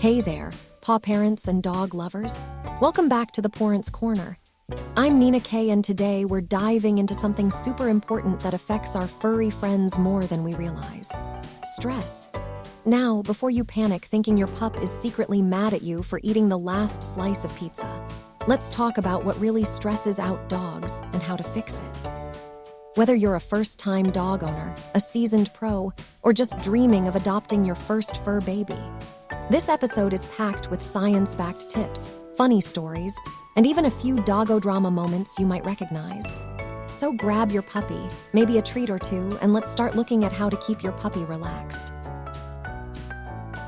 Hey there, paw parents and dog lovers. Welcome back to the Pawrents Corner. I'm Nina Kay, and today we're diving into something super important that affects our furry friends more than we realize. Stress. Now, before you panic thinking your pup is secretly mad at you for eating the last slice of pizza, let's talk about what really stresses out dogs and how to fix it. Whether you're a first-time dog owner, a seasoned pro, or just dreaming of adopting your first fur baby, this episode is packed with science-backed tips, funny stories, and even a few doggo drama moments you might recognize. So grab your puppy, maybe a treat or two, and let's start looking at how to keep your puppy relaxed.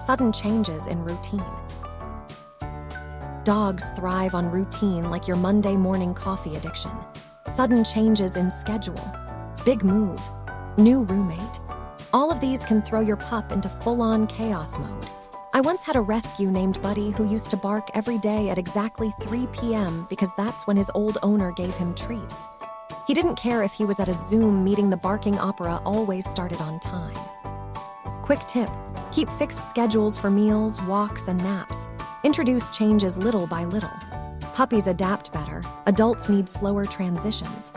Sudden changes in routine. Dogs thrive on routine like your Monday morning coffee addiction. Sudden changes in schedule, big move, new roommate. All of these can throw your pup into full-on chaos mode. I once had a rescue named Buddy who used to bark every day at exactly 3 p.m. because that's when his old owner gave him treats. He didn't care if he was at a Zoom meeting, the barking opera always started on time. Quick tip: keep fixed schedules for meals, walks, and naps. Introduce changes little by little. Puppies adapt better, adults need slower transitions.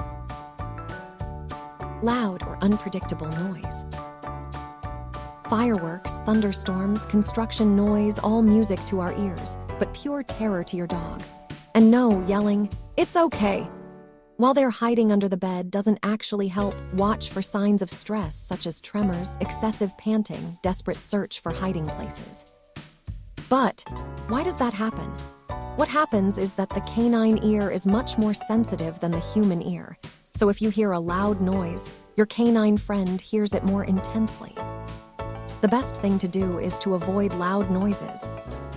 Loud or unpredictable noise. Fireworks, thunderstorms, construction noise, all music to our ears, but pure terror to your dog. And no, yelling, "It's okay," while they're hiding under the bed doesn't actually help. Watch for signs of stress such as tremors, excessive panting, desperate search for hiding places. But why does that happen? What happens is that the canine ear is much more sensitive than the human ear. So if you hear a loud noise, your canine friend hears it more intensely. The best thing to do is to avoid loud noises.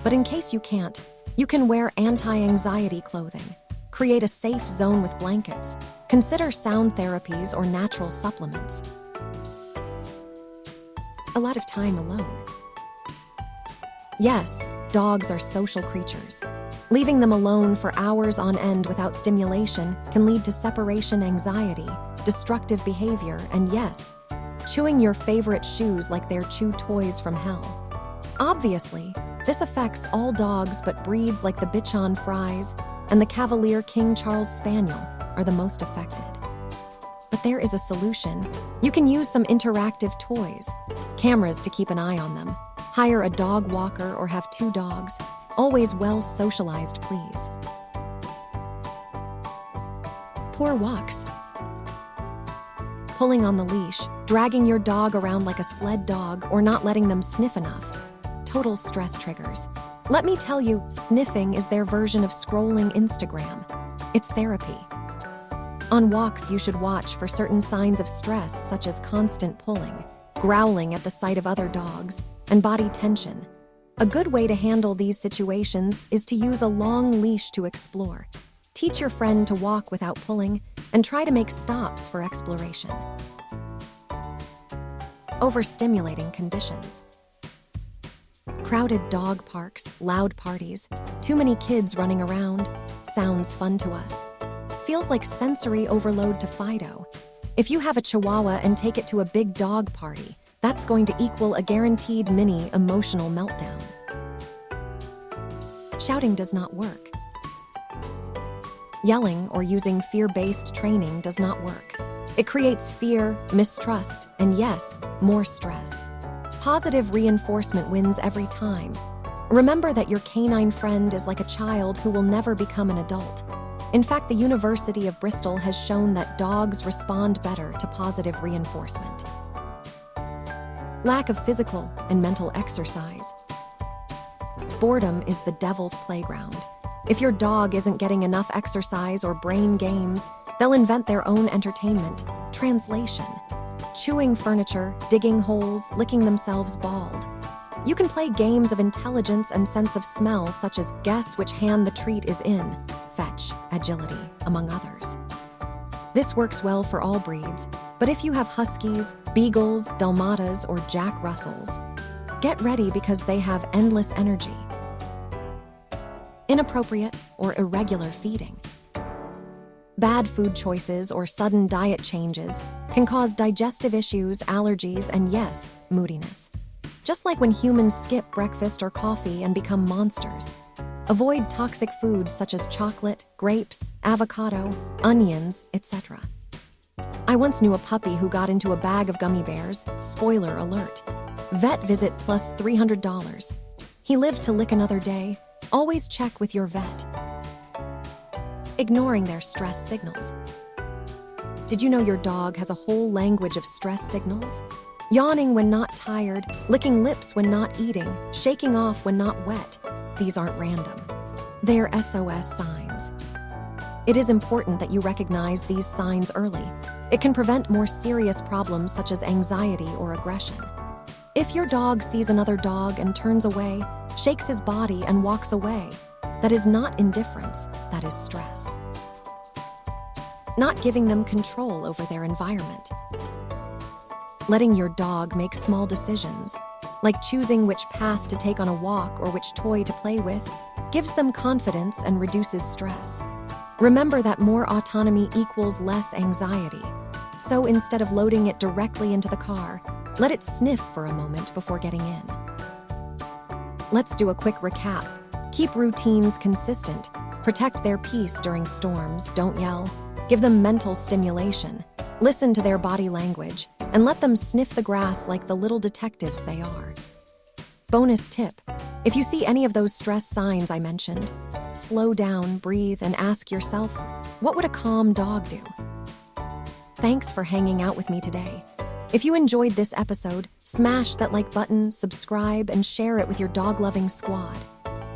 But in case you can't, you can wear anti-anxiety clothing. Create a safe zone with blankets. Consider sound therapies or natural supplements. A lot of time alone. Yes, dogs are social creatures. Leaving them alone for hours on end without stimulation can lead to separation anxiety, destructive behavior, and yes, chewing your favorite shoes like they're chew toys from hell. Obviously, this affects all dogs, but breeds like the Bichon Frise and the Cavalier King Charles Spaniel are the most affected. But there is a solution. You can use some interactive toys, cameras to keep an eye on them, hire a dog walker or have 2 dogs, always well socialized, please. Poor walks. Pulling on the leash, dragging your dog around like a sled dog, or not letting them sniff enough. Total stress triggers. Let me tell you, sniffing is their version of scrolling Instagram. It's therapy. On walks, you should watch for certain signs of stress, such as constant pulling, growling at the sight of other dogs, and body tension. A good way to handle these situations is to use a long leash to explore. Teach your friend to walk without pulling, and try to make stops for exploration. Overstimulating conditions. Crowded dog parks, loud parties, too many kids running around. Sounds fun to us. Feels like sensory overload to Fido. If you have a Chihuahua and take it to a big dog party, that's going to equal a guaranteed mini emotional meltdown. Shouting does not work. Yelling or using fear-based training does not work. It creates fear, mistrust, and yes, more stress. Positive reinforcement wins every time. Remember that your canine friend is like a child who will never become an adult. In fact, the University of Bristol has shown that dogs respond better to positive reinforcement. Lack of physical and mental exercise. Boredom is the devil's playground. If your dog isn't getting enough exercise or brain games, they'll invent their own entertainment. Translation: chewing furniture, digging holes, licking themselves bald. You can play games of intelligence and sense of smell, such as guess which hand the treat is in, fetch, agility, among others. This works well for all breeds, but if you have Huskies, Beagles, Dalmatas, or Jack Russells, get ready because they have endless energy. Inappropriate or irregular feeding. Bad food choices or sudden diet changes can cause digestive issues, allergies, and yes, moodiness. just like when humans skip breakfast or coffee and become monsters. Avoid toxic foods such as chocolate, grapes, avocado, onions, etc. I once knew a puppy who got into a bag of gummy bears. Spoiler alert. Vet visit plus $300. He lived to lick another day. Always check with your vet. Ignoring their stress signals. Did you know your dog has a whole language of stress signals? Yawning when not tired, licking lips when not eating, shaking off when not wet. These aren't random. They are SOS signs. It is important that you recognize these signs early. It can prevent more serious problems such as anxiety or aggression. If your dog sees another dog and turns away, shakes his body and walks away, that is not indifference, that is stress. Not giving them control over their environment. Letting your dog make small decisions, like choosing which path to take on a walk or which toy to play with, gives them confidence and reduces stress. Remember that more autonomy equals less anxiety. So instead of loading it directly into the car, let it sniff for a moment before getting in. Let's do a quick recap. Keep routines consistent. Protect their peace during storms. Don't yell. Give them mental stimulation. Listen to their body language, and let them sniff the grass like the little detectives they are. Bonus tip: if you see any of those stress signs I mentioned, slow down, breathe, and ask yourself, what would a calm dog do? Thanks for hanging out with me today. If you enjoyed this episode, smash that like button, subscribe, and share it with your dog-loving squad.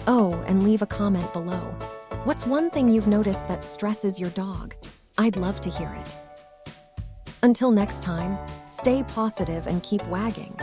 Oh, and leave a comment below. What's one thing you've noticed that stresses your dog? I'd love to hear it. Until next time, stay positive and keep wagging.